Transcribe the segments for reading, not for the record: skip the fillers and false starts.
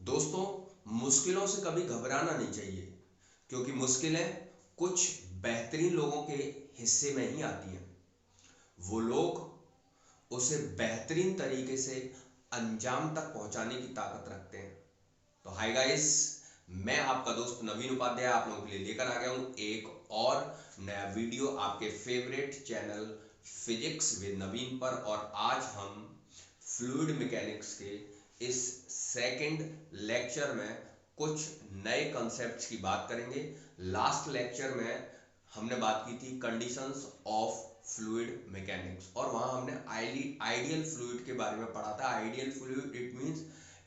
दोस्तों, मुश्किलों से कभी घबराना नहीं चाहिए, क्योंकि मुश्किलें कुछ बेहतरीन लोगों के हिस्से में ही आती हैं। वो लोग उसे बेहतरीन तरीके से अंजाम तक पहुंचाने की ताकत रखते हैं। तो हाय गाइस, मैं आपका दोस्त नवीन उपाध्याय आप लोगों के लिए लेकर आ गया हूं एक और नया वीडियो आपके फेवरेट चैनल फिजिक्स विद नवीन पर। और आज हम फ्लूइड मैकेनिक्स के इस सेकंड लेक्चर में कुछ नए कॉन्सेप्ट्स की बात करेंगे। लास्ट लेक्चर में हमने बात की थी कंडीशंस ऑफ फ्लूइड मैकेनिक्स, और वहां हमने आइडियल फ्लूइड के बारे में पढ़ा था। Ideal fluid it means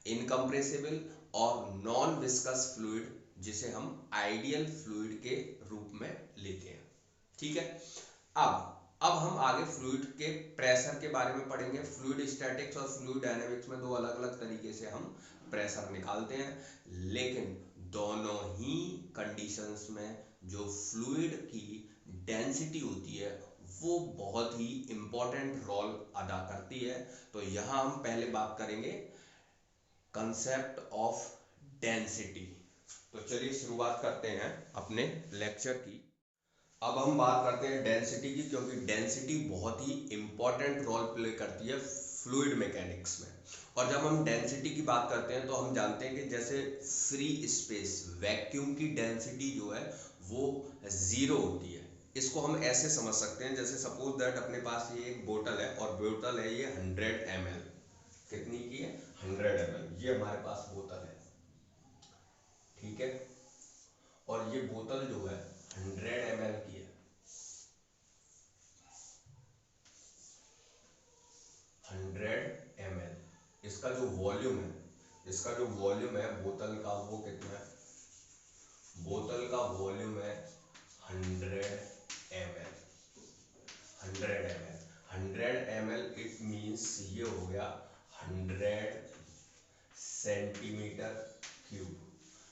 incompressible और नॉन विस्कस फ्लूइड, जिसे हम आइडियल फ्लूइड के रूप में लेते हैं। ठीक है। अब हम आगे फ्लूइड के प्रेशर के बारे में पढ़ेंगे। फ्लूइड स्टैटिक्स और फ्लूइड डायनामिक्स में दो अलग अलग तरीके से हम प्रेशर निकालते हैं, लेकिन दोनों ही कंडीशंस में जो फ्लूइड की डेंसिटी होती है वो बहुत ही इंपॉर्टेंट रोल अदा करती है। तो यहां हम पहले बात करेंगे कंसेप्ट ऑफ डेंसिटी। तो चलिए शुरुआत करते हैं अपने लेक्चर की। अब हम बात करते हैं डेंसिटी की, क्योंकि डेंसिटी बहुत ही इंपॉर्टेंट रोल प्ले करती है फ्लूइड मैकेनिक्स में। और जब हम डेंसिटी की बात करते हैं तो हम जानते हैं कि जैसे फ्री स्पेस वैक्यूम की डेंसिटी जो है वो जीरो होती है। इसको हम ऐसे समझ सकते हैं, जैसे सपोज दैट अपने पास ये एक बोतल है और बोतल है ये 100 ml। कितनी की है? 100 ml। ये हमारे पास बोतल है, ठीक है। और ये बोतल जो है 100 ml की है। 100 ml। इसका जो वॉल्यूम है, बोतल का वो कितना है? बोतल का वॉल्यूम है 100 ml। 100 ml। 100 ml it means ये हो गया 100 centimetre cube.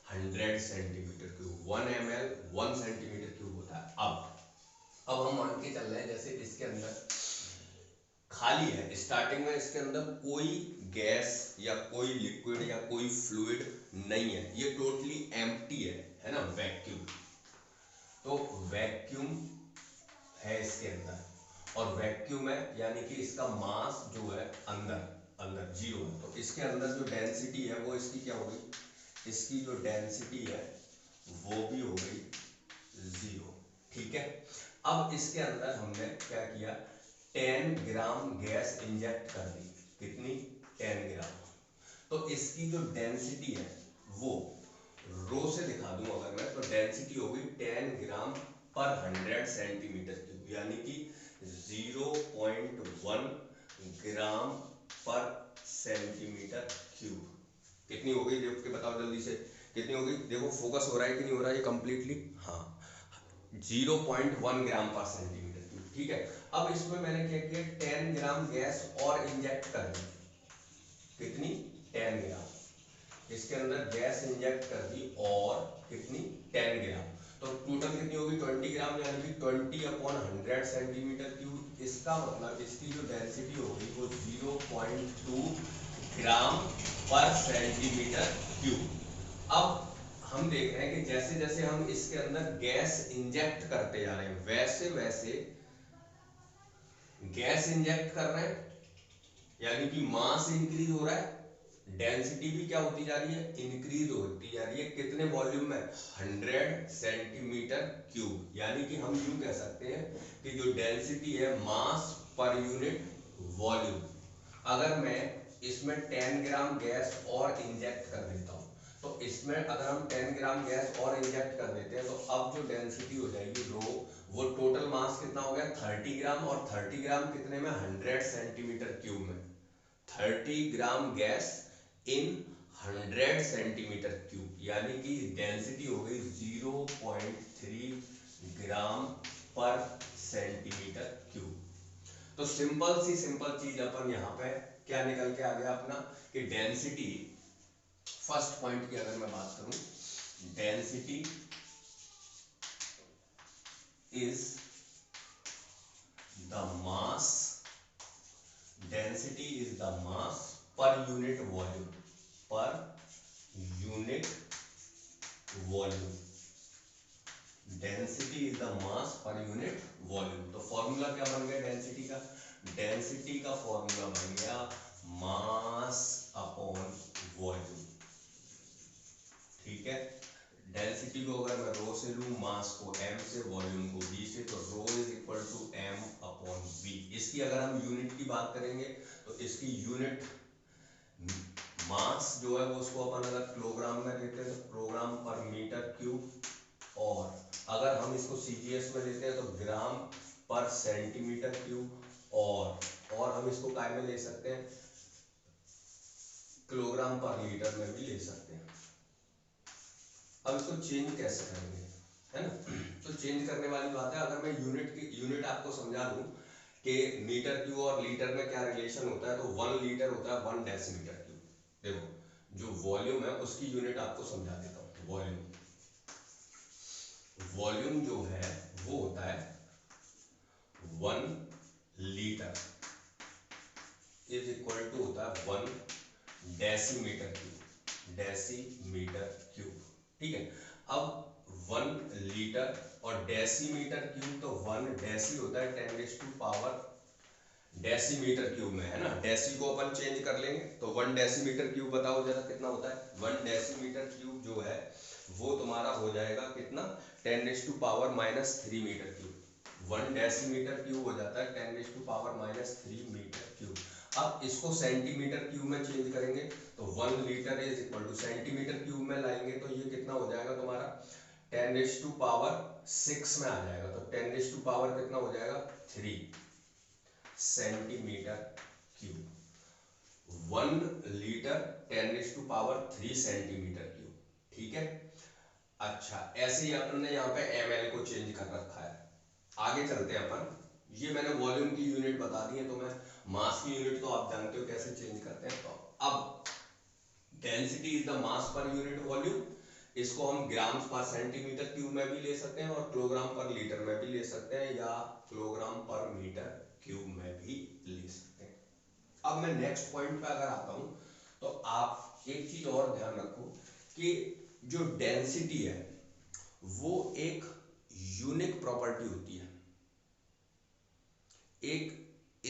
100 centimetre cube. 1 ml 1 centimetre cube होता है। अब हम मान के चल रहे हैं जैसे इसके अंदर खाली है, स्टार्टिंग में इसके अंदर कोई गैस या कोई लिक्विड या कोई फ्लूइड नहीं है, ये टोटली एम्प्टी है ना, वैक्यूम। तो वैक्यूम है इसके अंदर, और वैक्यूम है यानी कि इसका मास जो है अंदर अंदर जीरो है। तो इसके अंदर जो डेंसिटी है वो इसकी क्या हो गई? इसकी जो डेंसिटी है वो भी हो गई जीरो। ठीक है। अब इसके अंदर हमने क्या किया? 10 ग्राम गैस इंजेक्ट कर दी। कितनी? 10 ग्राम। तो इसकी जो डेंसिटी है वो रो से दिखा दूं अगर मैं, तो डेंसिटी होगी 10 ग्राम पर 100 सेंटीमीटर क्यूब, यानी कि 0.1 ग्राम पर सेंटीमीटर क्यूब। कितनी हो गई? देख के बताओ जल्दी से, कितनी हो गई? देखो फोकस हो रहा है कि नहीं हो रहा है ये कंप्लीटली? हाँ, 0.1 ग्राम पर सेंटीमीटर क्यूब। ठीक है। अब इसमें मैंने क्या किया? 10 ग्राम गैस और इंजेक्ट कर दी। कितनी? 10 ग्राम। इसके अंदर गैस इंजेक्ट कर दी और कितनी? 10 ग्राम। तो टोटल कितनी होगी? 20 ग्राम, यानी कि 20/100 सेंटीमीटर क्यूब। इसका मतलब इसकी जो डेंसिटी होगी वो 0.2 ग्राम पर सेंटीमीटर क्यूब। अब हम देख रहे हैं कि जैसे जैसे हम इसके अंदर गैस इंजेक्ट करते जा रहे हैं वैसे वैसे गैस इंजेक्ट कर रहे हैं, यानी कि मास इंक्रीज हो रहा है, डेंसिटी भी क्या होती जा रही है? इंक्रीज होती जा रही है। कितने वॉल्यूम में? 100 सेंटीमीटर क्यूब। यानी कि हम यूं कह सकते हैं कि जो डेंसिटी है मास पर यूनिट वॉल्यूम। अगर मैं इसमें 10 ग्राम गैस और इंजेक्ट कर देता हूं, तो इसमें अगर हम 10 ग्राम गैस और इंजेक्ट कर देते हैं तो अब जो डेंसिटी हो जाएगी रो, वो टोटल मास कितना हो गया? 30 ग्राम। और 30 ग्राम कितने में? 100 सेंटीमीटर क्यूब में। 30 ग्राम गैस इन 100 सेंटीमीटर क्यूब, यानी कि डेंसिटी हो गई 0.3 ग्राम पर सेंटीमीटर क्यूब। तो सिंपल चीज अपन यहां पे क्या निकल के आ गया अपना, कि डेंसिटी, फर्स्ट पॉइंट की अगर मैं बात करूं, density is the mass, density is the mass per unit volume, पर unit volume, density is the mass per unit volume. तो फॉर्मूला क्या बन गया डेंसिटी का? डेंसिटी का फॉर्मूला बन गया मास अपॉन वॉल्यूम। ठीक है, डेंसिटी को अगर मैं रो से लूं, मास को m से, वॉल्यूम को v से, तो rho is equal to m upon v। इसकी अगर हम यूनिट की बात करेंगे तो इसकी यूनिट मास जो है वो उसको अपन अगर किलोग्राम में लेते हैं तो किलोग्राम पर मीटर क्यूब, और अगर हम इसको सीजीएस में लेते हैं तो ग्राम पर सेंटीमीटर क्यूब, और हम इसको काय में ले सकते हैं, किलोग्राम पर लीटर में भी ले सकते हैं। अब इसको चेंज कैसे करेंगे, है ना? तो चेंज करने वाली बात है, अगर मैं यूनिट आपको समझा दूं कि मीटर क्यूब और लीटर में क्या रिलेशन होता है, तो 1 लीटर होता है 1 डेसीमीटर क्यूब। देखो जो वॉल्यूम है उसकी यूनिट आपको समझा देता हूं। वॉल्यूम जो है वो होता है 1 लीटर इज इक्वल टू होता है 1 डेसीमीटर क्यूब। ठीक है, अब 1 लीटर और डेसीमीटर क्यूब, तो 1 डेसी होता है 10⁻⁴ डेसीमीटर क्यूब में, है ना? डेसी को अपन चेंज कर लेंगे तो 1 डेसीमीटर क्यूब बताओ जरा कितना होता है? 1 डेसीमीटर क्यूब जो है वो तुम्हारा हो जाएगा कितना? 10⁻⁻³ मीटर क्यूब। 1 डेसीमीटर क्यूब हो जाता है 10⁻⁻³ मीटर क्यूब। अब इसको सेंटीमीटर क्यूब में चेंज करेंगे तो 1 litre is equal two centimetre cube में लाएंगे तो ये कितना हो जाएगा तुम्हारा? 10⁻⁶ में आ जाएगा। तो 10⁻⁴ कितना हो जाएगा? 3 centimetre cube. 1 litre 10⁻³ centimetre cube. ठीक है, अच्छा ऐसे ही अपन ने यहाँ पे ml को चेंज कर रखा है। आगे चलते हैं अपन, ये मैंने वॉल्यूम की यूनिट बता दी है, तो मैं मास की यूनिट तो आप जानते हो कैसे चेंज करते हैं। तो अब density is the mass per unit volume, इसको हम ग्राम पर सेंटीमीटर क्यूब में भी ले सकते हैं और किलोग्राम पर लीटर में भी ले सकते हैं, या किलोग्राम पर मीटर क्यूब में भी ले सकते हैं। अब मैं नेक्स्ट पॉइंट पे अगर आता हूं तो आप एक चीज और ध्यान रखो कि जो डेंसिटी है वो एक यूनिक प्रॉपर्टी होती है, एक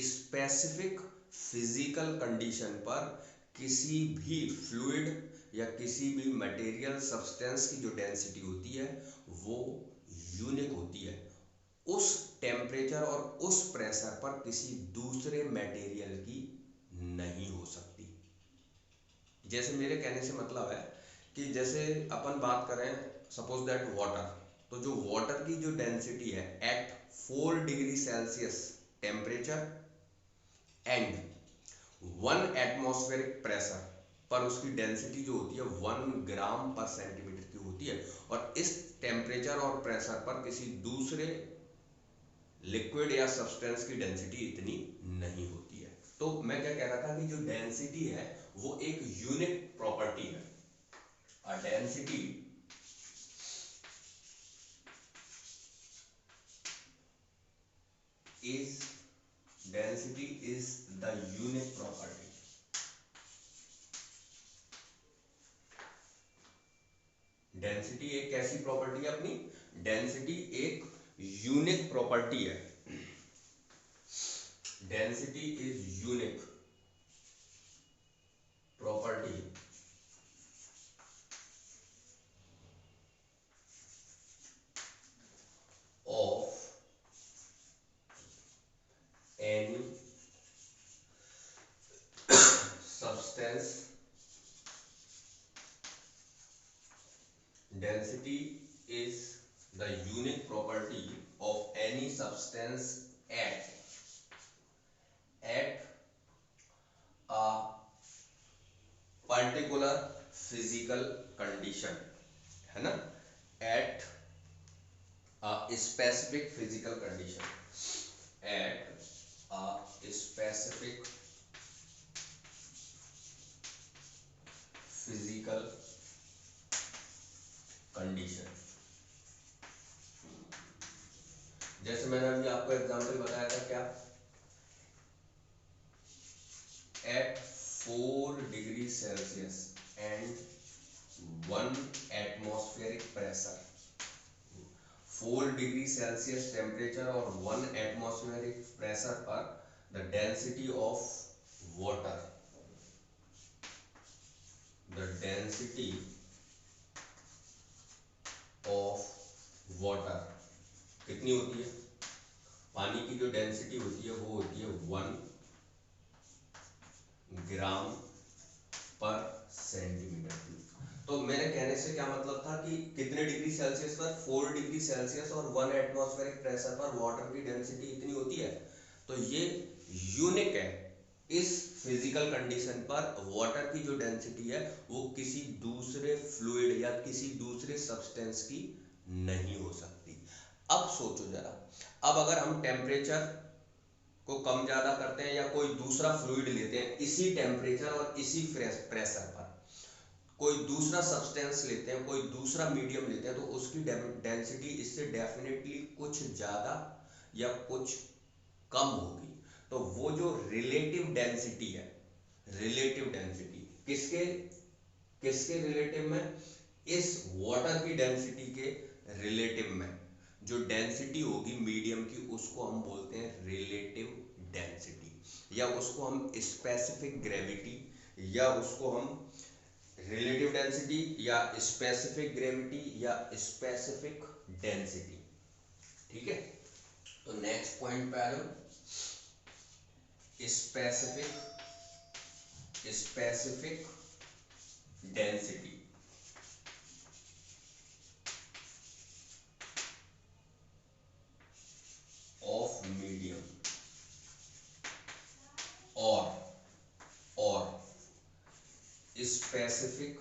स्पेसिफिक फिजिकल कंडीशन पर किसी भी फ्लूइड या किसी भी मटेरियल सब्सटेंस की जो डेंसिटी होती है वो यूनिक होती है। उस टेम्परेचर और उस प्रेशर पर किसी दूसरे मटेरियल की नहीं हो सकती। जैसे मेरे कहने से मतलब है कि जैसे अपन बात करें सपोज दैट वाटर, तो जो वाटर की जो डेंसिटी है at 4 degree Celsius temperature and 1 atmospheric pressure पर उसकी डेंसिटी जो होती है 1 ग्राम पर सेंटीमीटर की होती है, और इस टेम्परेचर और प्रेशर पर किसी दूसरे लिक्विड या सब्सटेंस की डेंसिटी इतनी नहीं होती है। तो मैं क्या कह रहा था कि जो डेंसिटी है वो एक यूनिक प्रॉपर्टी है। अ density is density is the unique property। Density एक कैसी प्रॉपर्टी है अपनी? डेंसिटी एक यूनिक प्रॉपर्टी है। Density is unique property of any substance। Density is the unique property of any substance at a particular physical condition, है ना? At a specific physical condition, at a specific physical condition। जैसे मैंने अभी आपको example बताया था क्या, at 4 degree Celsius and 1 atmospheric pressure, 4 degree Celsius temperature और 1 एटमॉस्फेरिक प्रेशर पर the density of water, the density of water कितनी होती है? पानी की जो डेंसिटी होती है वो होती है 1 ग्राम पर सेंटीमीटर क्यूब। तो मेरे कहने से क्या मतलब था कि कितने डिग्री सेल्सियस पर, 4 डिग्री सेल्सियस और 1 एटमॉस्फेरिक प्रेशर पर वाटर की डेंसिटी इतनी होती है। तो ये यूनिक है, इस फिजिकल कंडीशन पर वाटर की जो डेंसिटी है वो किसी दूसरे फ्लूइड या किसी दूसरे सब्सटेंस की नहीं हो सकती। अब सोचो जरा, अब अगर हम टेम्परेचर को कम ज्यादा करते हैं या कोई दूसरा फ्लूइड लेते हैं इसी टेम्परेचर और इसी प्रेशर पर, कोई दूसरा सब्सटेंस लेते हैं, कोई दूसरा मीडियम लेते हैं, तो उसकी डेंसिटी इससे डेफिनेटली कुछ ज्यादा या कुछ कम होगी। तो वो जो रिलेटिव डेंसिटी है, रिलेटिव डेंसिटी किसके किसके रिलेटिव में? इस वाटर की डेंसिटी के रिलेटिव में जो डेंसिटी होगी मीडियम की उसको हम बोलते हैं रिलेटिव डेंसिटी, या उसको हम स्पेसिफिक ग्रेविटी, या उसको हम रिलेटिव डेंसिटी या स्पेसिफिक ग्रेविटी या स्पेसिफिक डेंसिटी। ठीक है, तो नेक्स्ट पॉइंट पे आ जाओ, specific specific density of medium और स्पेसिफिक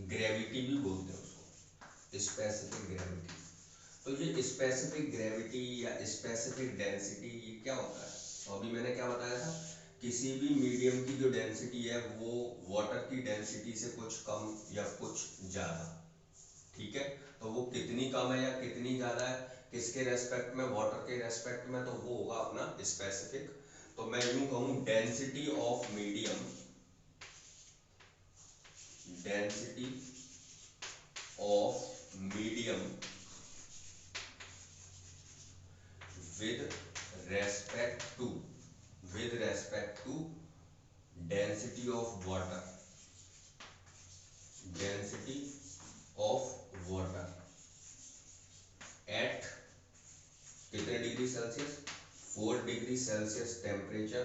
ग्रेविटी भी बोलते हैं उसको, स्पेसिफिक ग्रेविटी। तो ये स्पेसिफिक ग्रेविटी या स्पेसिफिक डेंसिटी ये क्या होता है? तो अभी मैंने क्या बताया था, किसी भी मीडियम की जो डेंसिटी है वो वाटर की डेंसिटी से कुछ कम या कुछ ज्यादा। ठीक है, तो वो कितनी कम है या कितनी ज्यादा है, किसके रेस्पेक्ट में? वाटर के रेस्पेक्ट में, तो वो होगा अपना स्पेसिफिक। तो मैं यूं कहूं, density of medium, density of medium with respect to density of water, density of water at कितने degree Celsius? 4 degree Celsius temperature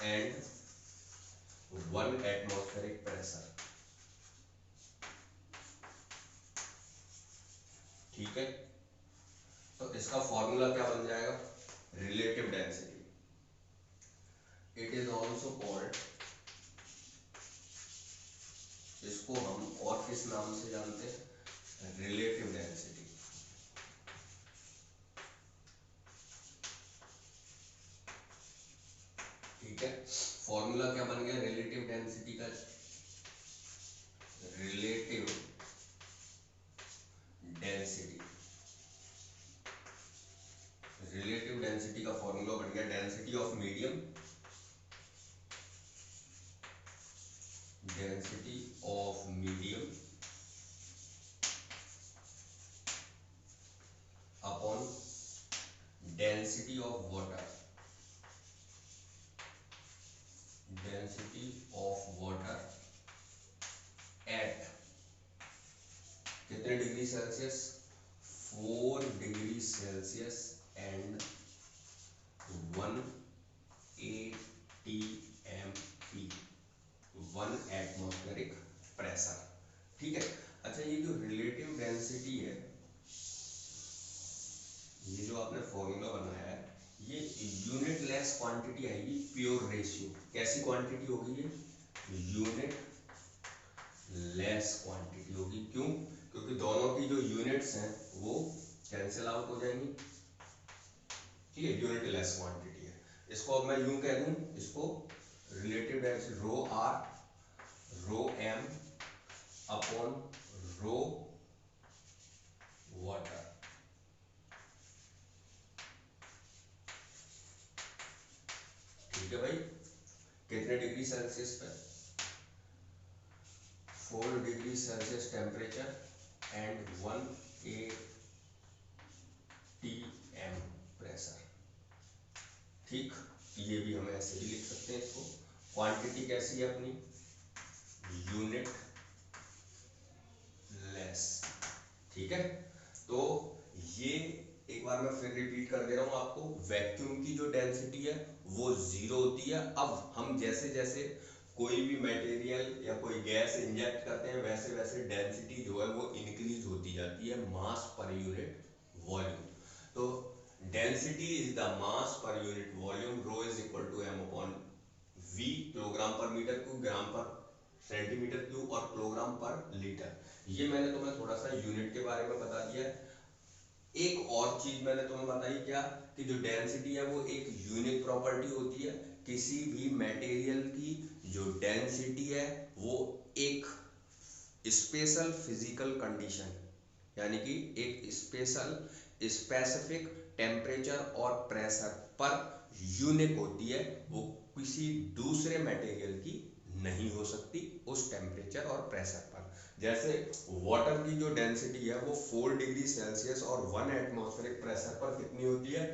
and 1 atmospheric pressure. ठीक है, तो इसका फॉर्मूला क्या बन जाएगा? Relative density, it is also called, इसको हम और किस नाम से जानते हैं? Relative density. ठीक है, फॉर्मूला क्या बन गया रिलेटिव डेंसिटी का? रिलेटिव डेंसिटी, रिलेटिव डेंसिटी का फॉर्मूला बन गया density of medium, density of medium upon density of water, density of water eight कितने degree Celsius? 4 degree Celsius and 1 atmp, 1 atmospheric pressure. ठीक है, अच्छा ये जो रिलेटिव डेंसिटी है, ये जो आपने फॉर्मूला बनाया है, ये यूनिट लेस क्वांटिटी आएगी, प्योर रेशियो। कैसी क्वांटिटी होगी ये? यूनिट लेस क्वांटिटी होगी। क्यों? क्योंकि दोनों की जो यूनिट्स हैं वो कैंसिल आउट हो जाएंगी। ठीक है, यूनिट लेस क्वांटिटी है। इसको अब मैं यूं कह दूं, इसको relative density rho R rho M upon rho water. ठीक है भाई, कितने डिग्री सेल्सियस पे? 4 degree Celsius temperature and 1 atm pressure. ठीक, ये भी हम ऐसे ही लिख सकते हैं इसको। क्वांटिटी कैसी है अपनी? Unit less. ठीक है, तो ये एक बार मैं फिर रिपीट कर दे रहा हूं आपको। वैक्यूम की जो डेंसिटी है वो 0 होती है। अब हम जैसे जैसे कोई भी मटेरियल या कोई गैस इंजेक्ट करते हैं वैसे वैसे डेंसिटी जो है वो इंक्रीज होती जाती है, मास पर यूनिट वॉल्यूम। तो density is the mass per unit volume, rho is equal to m upon v, kilogram per metre cube, gram per centimetre cube और किलोग्राम पर लीटर। ये मैंने तुम्हें थोड़ा सा यूनिट के बारे में बता दिया है। एक और चीज मैंने तुम्हें बताई क्या, कि जो डेंसिटी है वो एक यूनिक प्रॉपर्टी होती है। किसी भी मटेरियल की जो डेंसिटी है वो एक स्पेशल फिजिकल कंडीशन, यानी कि एक स्पेशल स्पेसिफिक टेम्परेचर और प्रेशर पर यूनिक होती है। वो किसी दूसरे मटेरियल की नहीं हो सकती उस टेम्परेचर और प्रेशर पर। जैसे वाटर की जो डेंसिटी है वो 4 डिग्री सेल्सियस और 1 एटमॉस्फेरिक प्रेशर पर कितनी होती है?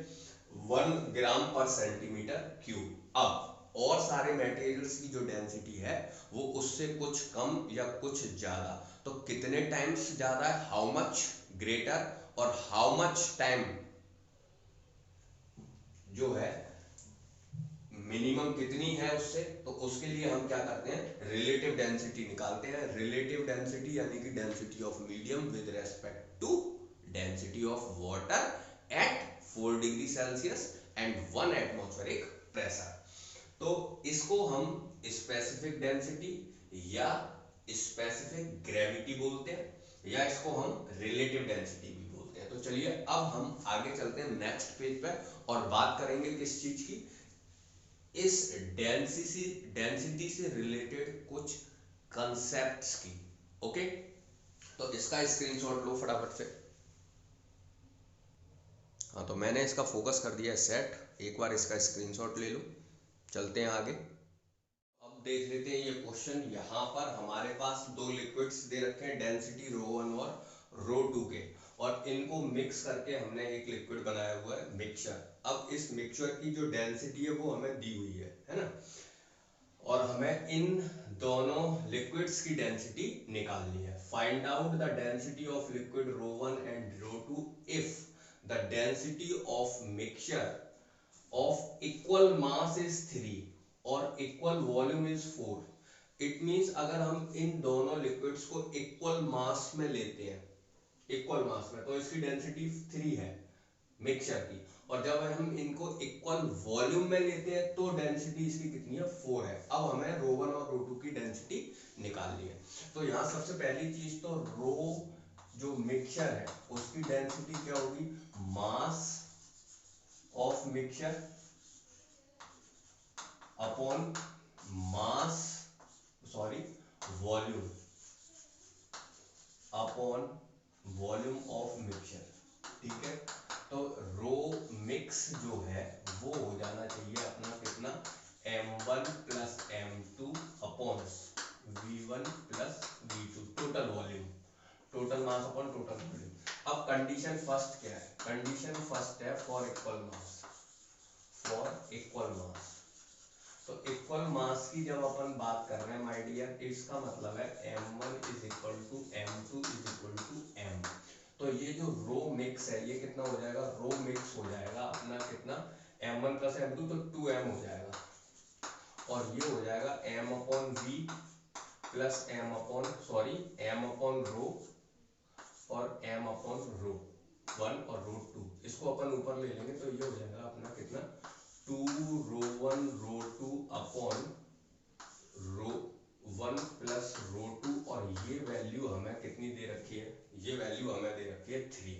1 ग्राम पर सेंटीमीटर क्यूब। अब और सारे मटेरियल्स की जो डेंसिटी है वो उससे कुछ कम या कुछ ज्यादा। तो कितने टाइम्स ज्यादा है? हाउ मच ग्रेटर, और हाउ मच टाइम जो है मिनिमम कितनी है उससे। तो उसके लिए हम क्या करते हैं? रिलेटिव डेंसिटी निकालते हैं। रिलेटिव डेंसिटी यानी कि density of medium with respect to density of water at 4 degree Celsius and 1 atmospheric pressure. तो इसको हम स्पेसिफिक डेंसिटी या स्पेसिफिक ग्रेविटी बोलते हैं, या इसको हम रिलेटिव डेंसिटी भी बोलते हैं। तो चलिए अब हम आगे चलते हैं नेक्स्ट पेज पे और बात करेंगे किस चीज की? इस डेंसिटी से रिलेटेड कुछ कंसेप्ट्स की। ओके, तो इसका स्क्रीनशॉट लो फटाफट से। हाँ, तो मैंने इसका फोकस कर दिया है सेट, एक बार इसका स्क्रीनशॉट ले लो। चलते हैं आगे। अब देख लेते हैं ये क्वेश्चन। यहाँ पर हमारे पास दो लिक्विड्स दे रखे हैं, डेंसिटी ρ1 और ρ2 के, और इनको मिक्स करके हमने एक लिक्विड बनाया हुआ है मिक्सचर। अब इस मिक्सचर की जो डेंसिटी है वो हमें दी हुई है ना, और हमें इन दोनों लिक्विड्स की डेंसिटी निकालनी है। Find out the density of liquid ρ1 and ρ2 if the density of mixture of equal mass is 3 और equal volume is 4। It means अगर हम इन दोनों लिक्विड्स को इक्वल मास में लेते हैं, इक्वल मास में, तो इसकी डेंसिटी 3 है मिक्सचर की, और जब हम इनको इक्वल वॉल्यूम में लेते हैं तो डेंसिटी इसकी कितनी है? 4 है। अब हमें ρ1 और ρ2 की डेंसिटी निकालनी है। तो यहाँ सबसे पहली चीज तो रो जो मिक्सचर है उसकी डेंसिटी क्या होगी? Mass of mixture upon mass volume upon volume of mixture. ठीक है, तो रो मिक्स जो है वो हो जाना चाहिए अपना कितना? m1 plus m2 upon v1 plus v2, total volume, total mass upon total volume. अब कंडीशन फर्स्ट क्या है? कंडीशन फर्स्ट है for equal mass, for equal मास। तो इक्वल मास की जब अपन बात कर रहे हैं माय डियर, इसका मतलब है m1 is equal to m2 is equal to m। तो ये जो रो मिक्स है ये कितना हो जाएगा? रो मिक्स हो जाएगा अपना कितना? m1 प्लस m2, तो 2m हो जाएगा, और ये हो जाएगा m upon v plus m upon rho और m अपॉन रो 1 और रो 2। इसको अपन ऊपर ले लेंगे तो ये हो जाएगा अपना कितना? 2 ρ1 ρ2 अपॉन ρ1 प्लस ρ2, और ये वैल्यू हमें कितनी दे रखी है? ये वैल्यू हमें दे रखी है 3।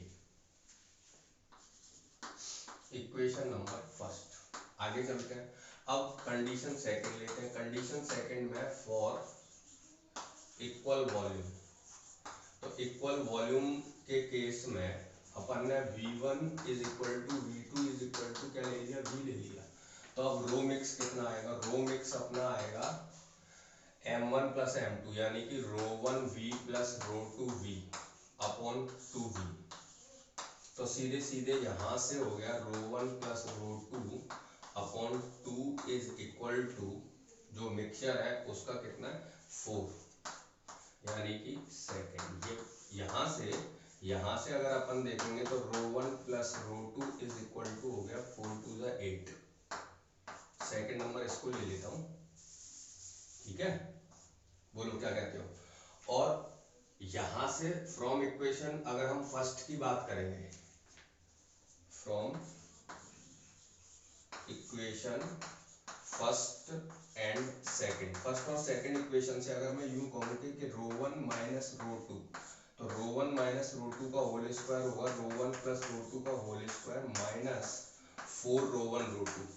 Equation number first. आगे चलते हैं। अब कंडीशन सेकंड लेते हैं। कंडीशन सेकंड में फॉर इक्वल वॉल्यूम, तो इक्वल वॉल्यूम के केस में अपन ने v1 is equal to v2 is equal to क्या ले लिया? v ले लिया। तो अब रो मिक्स कितना आएगा, रो मिक्स अपना आएगा m1 प्लस m2 यानी कि रो1v प्लस रो2v अपॉन 2v। तो सीधे सीधे यहां से हो गया rho one plus rho two upon 2 is equal to जो मिक्सचर है उसका कितना है 4 यानी कि सेकेंड। ये यहां से अगर अपन देखेंगे तो रो1 प्लस रो2 इज इक्वल टू हो गया 4 टू द 8। सेकेंड नंबर इसको ले लेता हूं, ठीक है, बोलो क्या कहते हो। और यहां से फ्रॉम इक्वेशन अगर हम फर्स्ट की बात करेंगे, from equation first and second, first और सेकंड इक्वेशन से अगर मैं यूं कहूं कि रो1 माइनस रो2, तो रो1 माइनस रो2 का होल स्क्वायर होगा रो1 प्लस रो2 का होल स्क्वायर माइनस 4 रो1 रो2।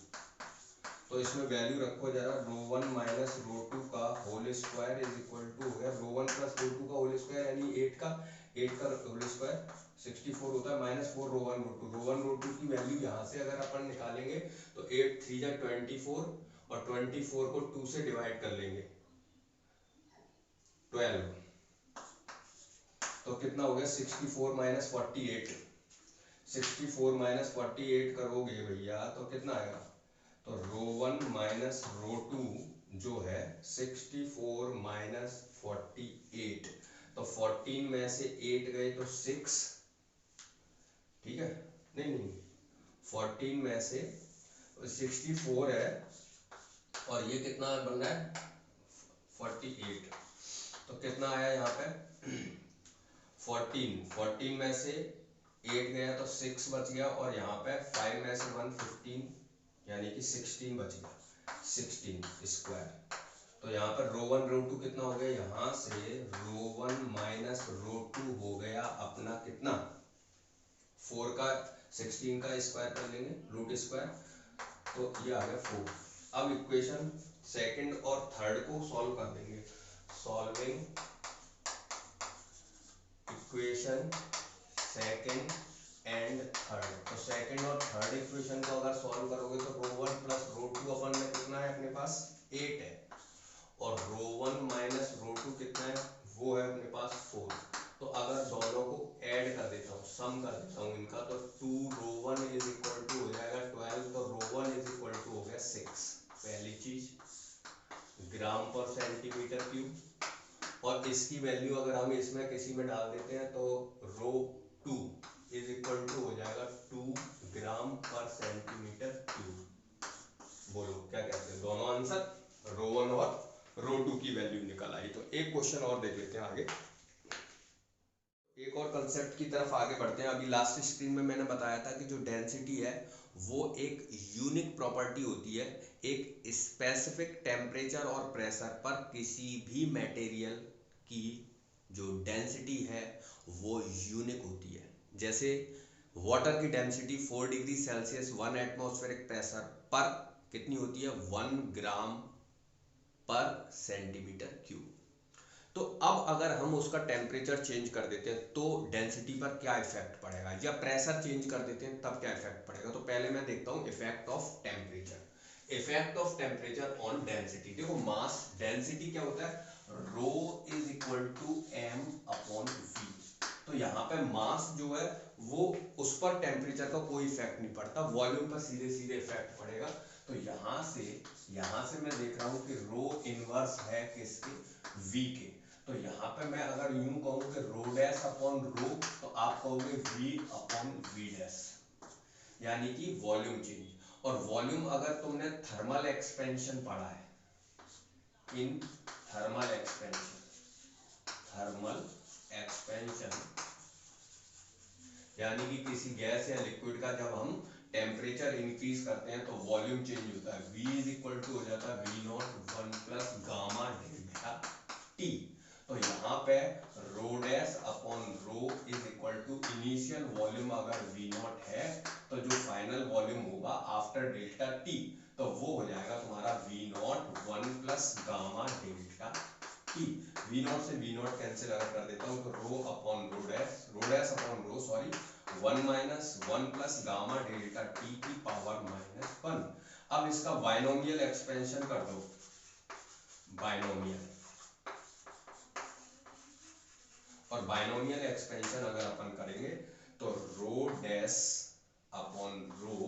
तो इसमें वैल्यू रखो जरा, रो1 माइनस रो2 का whole square is equal to हो गया रो1 प्लस रो2 का होल स्क्वायर यानी 8 का होल स्क्वायर 64 होता है माइनस 4 रो1 रो2। रो1 रो2 की वैल्यू यहाँ से अगर अपन निकालेंगे तो 8 3 जा 24 और 24 को 2 से डिवाइड कर लेंगे 12, तो कितना हो गया 64 माइनस 48। 64 माइनस 48 करोगे भैया तो कितना आएगा, तो रो1 माइनस रो2 जो है 64 माइनस 48, तो 14 में से 8 गए तो 6, ठीक है, नहीं 14 में से 64 है और ये कितना बन रहा है 48, तो कितना आया यहाँ पे 14 में से 8 गया तो 6 बच गया और यहाँ पे 5 में से 1 15 यानी कि 16 बच गया, 16 स्क्वायर। तो यहाँ पर रो1 रो2 कितना हो गया, यहाँ से रो1 माइनस रो2 हो गया अपना कितना 4 का 16 का स्क्वायर कर लेंगे रूट स्क्वायर, तो ये आ गया 4। अब इक्वेशन सेकंड और थर्ड को सॉल्व कर देंगे, solving equation second and third. तो सेकंड और थर्ड इक्वेशन को अगर सॉल्व करोगे तो रो1 प्लस रो2 अपन में कितना है अपने पास 8 है और रो1 माइनस रो2 कितना है वो है अपने पास 4। तो अगर दोनों को ऐड कर देता हूँ, सम कर देता हूँ इनका, तो 2 रो1 इज इक्वल टू हो जाएगा 12, तो रो1 इज इक्वल टू हो गया 6। पहली चीज ग्राम पर सेंटीमीटर क्यूब, और इसकी वैल्यू अगर हम इसमें किसी में डाल देते हैं तो रो2 इज इक्वल टू हो जाएगा 2 ग्राम पर सेंटीमीटर क्यूब। बोलो क्या कहते हैं, दोनों आंसर रो1 और रो2 की वैल्यू निकल आई। तो एक क्वेश्चन और देख लेते हैं आगे, एक और कंसेप्ट की तरफ आगे बढ़ते हैं। अभी लास्ट स्क्रीन में मैंने बताया था कि जो डेंसिटी है वो एक यूनिक प्रॉपर्टी होती है, एक स्पेसिफिक टेम्परेचर और प्रेशर पर किसी भी मटेरियल की जो डेंसिटी है वो यूनिक होती है। जैसे वाटर की density 4 degree Celsius 1 atmospheric pressure पर कितनी होती है 1 ग्राम पर सेंटीमीटर क्यूब। तो अब अगर हम उसका टेम्परेचर चेंज कर देते हैं तो डेंसिटी पर क्या इफेक्ट पड़ेगा, या प्रेशर चेंज कर देते हैं तब क्या इफेक्ट पड़ेगा। तो पहले मैं देखता हूं effect of temperature, effect of temperature on density. देखो मास डेंसिटी क्या होता है, rho is equal to M upon V. तो यहाँ पे मास जो है वो उस पर टेम्परेचर का कोई इफेक्ट नहीं पड़ता, वॉल्यूम पर सीधे सीधे इफेक्ट पड़ेगा। तो यहाँ से मैं देख रहा हूँ कि रो इनवर्स है किसके, v के। तो यहाँ पे मैं अगर यूं कहूँ कि रो डैश अपॉन रो, तो आप कहोगे v अपॉन v डैश, यानी कि वॉल्यूम चेंज। और वॉल्यूम अगर तुमने थर्मल एक्सपेंशन पढ़ा है, इन थर्मल एक्सपेंशन यानी कि किसी गैस या लिक्विड का जब हम टेम्परेचर इंक्रीज करते हैं तो वॉल्यूम चेंज होता है, v इज इक्वल टू हो जाता है v naught 1 plus gamma delta t। तो यहाँ पे rho dash upon rho is equal to initial volume अगर v नॉट है तो जो फाइनल वॉल्यूम होगा आफ्टर डेल्टा t तो वो हो जाएगा तुम्हारा v naught 1 plus gamma delta t। v naught से v नॉट कैंसिल अगर कर देता हूँ तो rho upon rho dash upon rho sorry 1 minus 1 plus gamma delta t की पावर -1। अब इसका इसका बाइनोमियल एक्सपेंशन कर दो, बाइनोमियल, और बाइनोमियल एक्सपेंशन अगर अपन करेंगे तो rho dash upon rho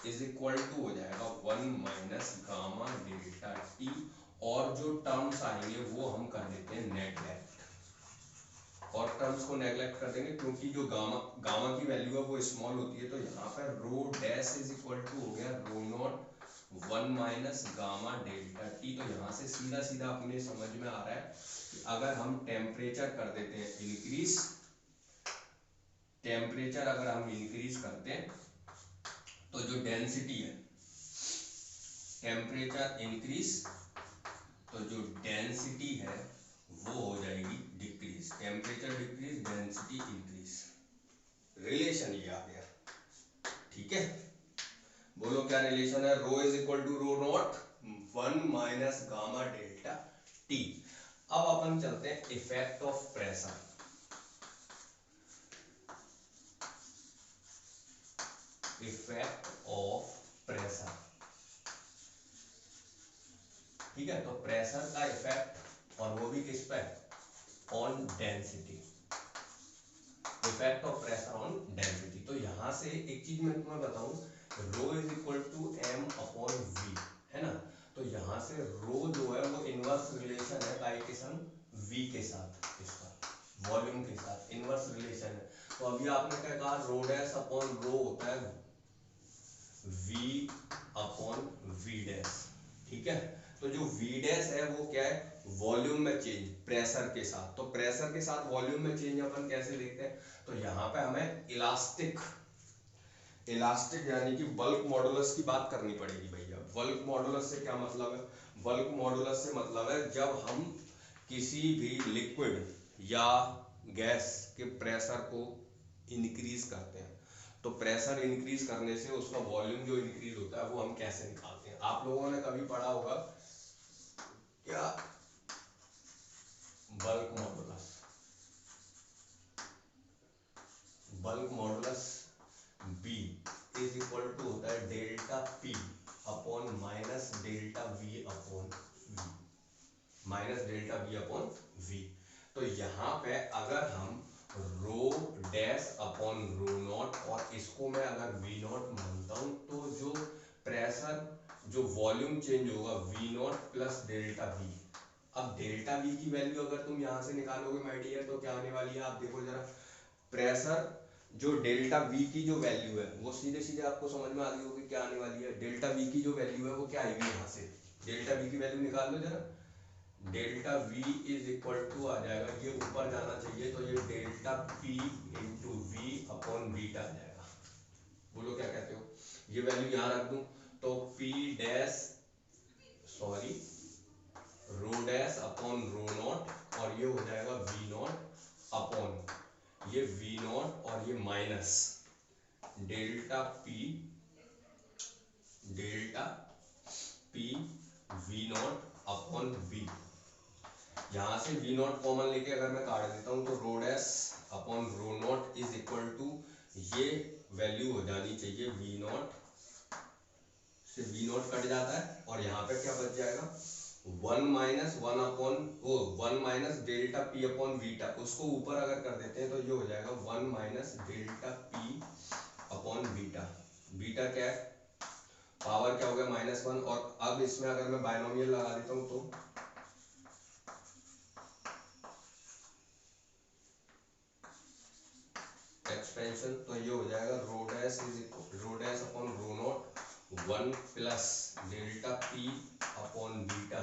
is equal to हो जाएगा 1 माइनस गामा डेल्टा टी, और जो टर्म्स आएंगे वो हम कर देते हैं नेगलेक्ट, और टर्म्स को नेगलेक्ट कर देंगे क्योंकि जो गामा की वैल्यू है वो स्मॉल होती है। तो यहाँ पर rho dash is equal to हो गया rho naught 1 minus gamma delta T. तो यहाँ से सीधा सीधा अपने समझ में आ रहा है कि अगर हम टेम्परेचर कर देते हैं इंक्रीज, टेम्परेचर अगर हम इंक्रीज करते हैं तो जो डेंसिटी है, टेम्परेचर इंक्रीज तो जो डेंसिटी है वो हो जाएगी decrease, temperature decrease density increase, relation ये आ गया। ठीक है, बोलो क्या रिलेशन है? Rho is equal to rho naught 1 minus gamma delta T. अब अपन चलते हैं effect of pressure. Effect of pressure, ठीक है, तो प्रेशर का इफेक्ट, और वो भी किस पे? On density, effect of pressure on density. तो यहां से एक चीज मैं तुम्हें बताऊं, rho is equal to M upon V, है ना। तो यहां से रो जो है वो इनवर्स रिलेशन है बाइकेशन वी के साथ, इसका वॉल्यूम के साथ इनवर्स रिलेशन है। तो अभी आपने क्या कहा, रो डैश अपॉन रो होता है वी अपॉन वी डैश, ठीक है। तो जो वी डैश है वो क्या है? वॉल्यूम में चेंज प्रेशर के साथ। तो प्रेशर के साथ वॉल्यूम में चेंज अपन कैसे देखते हैं? तो यहाँ पे हमें इलास्टिक, इलास्टिक यानी कि बल्क मॉडुलस की बात करनी पड़ेगी भैया। बल्क मॉडुलस से क्या मतलब है? बल्क मॉडुलस से मतलब है जब हम किसी भी लिक्विड या गैस के प्रेशर को इंक्रीज करते हैं, तो प्रेशर इंक्रीज करने से उसका वॉल्यूम जो इंक्रीज होता है वो हम कैसे निकालते हैं? आप लोगों ने कभी पढ़ा होगा क्या? Bulk modulus, bulk modulus B is equal to होता है delta P upon minus delta V upon V, minus delta V upon V. तो यहाँ पे अगर हम rho dash upon rho naught और इसको मैं अगर वी नॉट मानता हूँ, तो जो प्रेशर, जो वॉल्यूम चेंज होगा V naught plus delta V. अब डेल्टा वी की वैल्यू अगर तुम यहाँ से निकालोगे माय डियर, तो क्या आने वाली है? आप देखो जरा, प्रेशर जो डेल्टा वी की जो वैल्यू है वो सीधे सीधे आपको समझ में आ गई होगी क्या आने वाली है। डेल्टा वी की जो वैल्यू है वो क्या आएगी? यहाँ से डेल्टा वी की वैल्यू निकाल लो जरा। Delta V is equal to आ जाएगा, ये ऊपर जाना चाहिए, तो ये delta P into V upon beta आ जाएगा। बोलो क्या कहते हो? ये वैल्यू यहाँ रख दूं तो P dash, sorry, rho dash upon rho naught, और ये हो जाएगा वी नॉट अपॉन ये वी नॉट और ये minus delta P V naught upon V. यहां से वी नॉट कॉमन लेके अगर मैं काट देता हूं तो rho dash upon rho naught is equal to ये वैल्यू हो जानी चाहिए वी नॉट से, वी नॉट कट जाता है और यहाँ पे क्या बच जाएगा? 1 माइनस 1 अपॉन वो 1 minus delta P upon beta, उसको ऊपर अगर कर देते हैं तो ये हो जाएगा 1 minus delta P upon beta. Beta क्या है? पावर क्या हो गया? -1। और अब इसमें अगर मैं बाइनोमियल लगा देता हूँ तो एक्सपेंशन, तो ये हो जाएगा रो dash is equal row dash upon rho naught 1 plus delta P upon beta,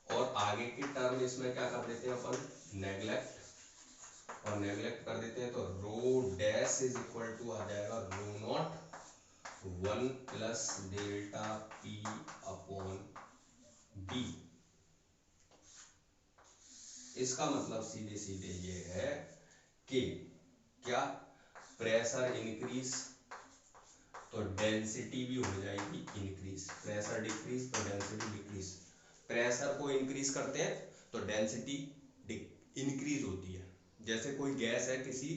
और आगे की टर्म इसमें क्या कर देते हैं अपन? नेगलेक्ट, और नेगलेक्ट कर देते हैं तो rho dash is equal to आ जाएगा rho naught 1 plus delta P upon B. इसका मतलब सीधे सीधे ये है कि क्या? प्रेशर इंक्रीज तो डेंसिटी भी हो जाएगी इंक्रीज, प्रेशर डिक्रीज तो डेंसिटी डिक्रीज। प्रेशर को इंक्रीज करते हैं तो डेंसिटी इंक्रीज होती है। जैसे कोई गैस है किसी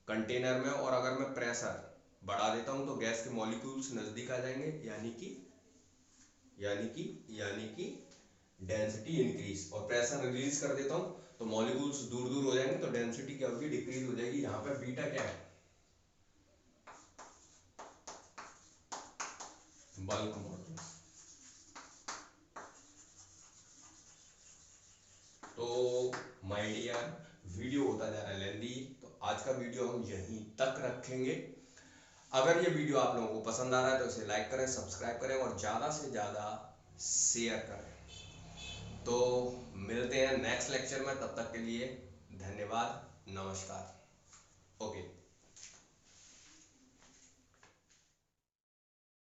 कंटेनर में, और अगर मैं प्रेशर बढ़ा देता हूं तो गैस के मॉलिक्यूल्स नजदीक आ जाएंगे, यानी कि यानी कि डेंसिटी इंक्रीज, और प्रेशर रिलीज कर देता हूं तो मॉलिक्यूल्स दूर दूर हो जाएंगे, तो डेंसिटी क्या होगी, डिक्रीज हो जाएगी। यहाँ पे बीटा क्या है, बल्क मॉडुलस। तो माय डियर, वीडियो होता जा रहा है लेंदी, तो आज का वीडियो हम यहीं तक रखेंगे। अगर ये वीडियो आप लोगों को पसंद आ रहा है तो इसे लाइक करें, सब्सक्राइब करें और ज़्यादा से ज़्यादा शेयर करें। तो मिलते हैं नेक्स्ट लेक्चर में, तब तक के लिए धन्यवाद, नमस्कार। ओके।